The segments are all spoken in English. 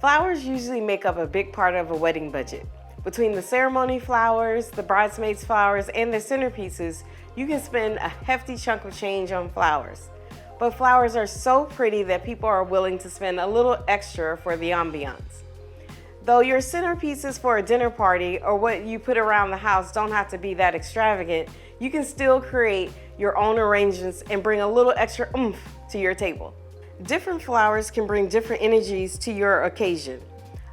Flowers usually make up a big part of a wedding budget. Between the ceremony flowers, the bridesmaids flowers, and the centerpieces, you can spend a hefty chunk of change on flowers. But flowers are so pretty that people are willing to spend a little extra for the ambiance. Though your centerpieces for a dinner party or what you put around the house don't have to be that extravagant, you can still create your own arrangements and bring a little extra oomph to your table. Different flowers can bring different energies to your occasion.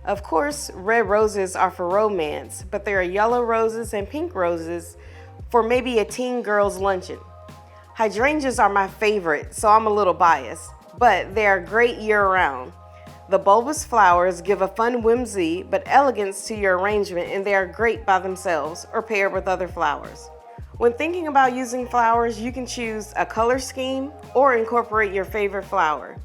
Of course, red roses are for romance, but there are yellow roses and pink roses for maybe a teen girl's luncheon. Hydrangeas are my favorite, so I'm a little biased, but they are great year-round. The bulbous flowers give a fun whimsy but elegance to your arrangement, and they are great by themselves or paired with other flowers. When thinking about using flowers, you can choose a color scheme or incorporate your favorite flower.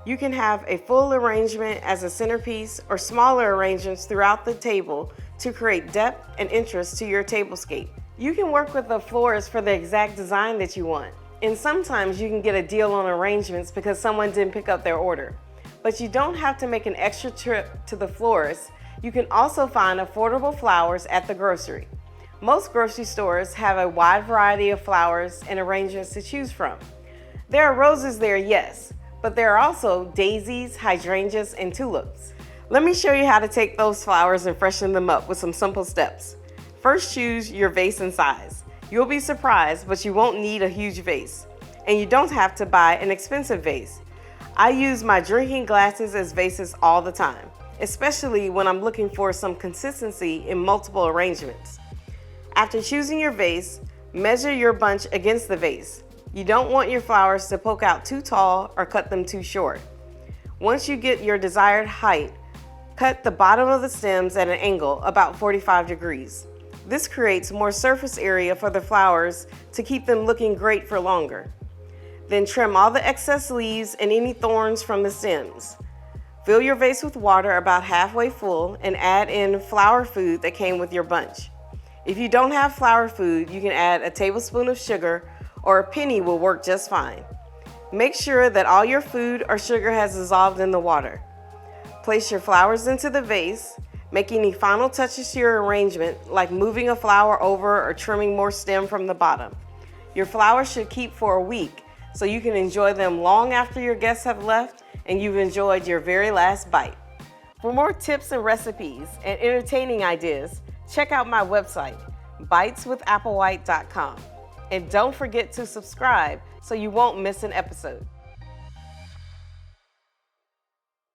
You can have a full arrangement as a centerpiece or smaller arrangements throughout the table to create depth and interest to your tablescape. You can work with a florist for the exact design that you want, and sometimes you can get a deal on arrangements because someone didn't pick up their order. But you don't have to make an extra trip to the florist. You can also find affordable flowers at the grocery. Most grocery stores have a wide variety of flowers and arrangements to choose from. There are roses there, yes, but there are also daisies, hydrangeas, and tulips. Let me show you how to take those flowers and freshen them up with some simple steps. First, choose your vase and size. You'll be surprised, but you won't need a huge vase. And you don't have to buy an expensive vase. I use my drinking glasses as vases all the time, especially when I'm looking for some consistency in multiple arrangements. After choosing your vase, measure your bunch against the vase. You don't want your flowers to poke out too tall or cut them too short. Once you get your desired height, cut the bottom of the stems at an angle about 45 degrees. This creates more surface area for the flowers to keep them looking great for longer. Then trim all the excess leaves and any thorns from the stems. Fill your vase with water about halfway full and add in flower food that came with your bunch. If you don't have flower food, you can add a tablespoon of sugar or a penny will work just fine. Make sure that all your food or sugar has dissolved in the water. Place your flowers into the vase. Make any final touches to your arrangement, like moving a flower over or trimming more stem from the bottom. Your flowers should keep for a week, so you can enjoy them long after your guests have left and you've enjoyed your very last bite. For more tips and recipes and entertaining ideas, check out my website, biteswithapplewhite.com. And don't forget to subscribe so you won't miss an episode.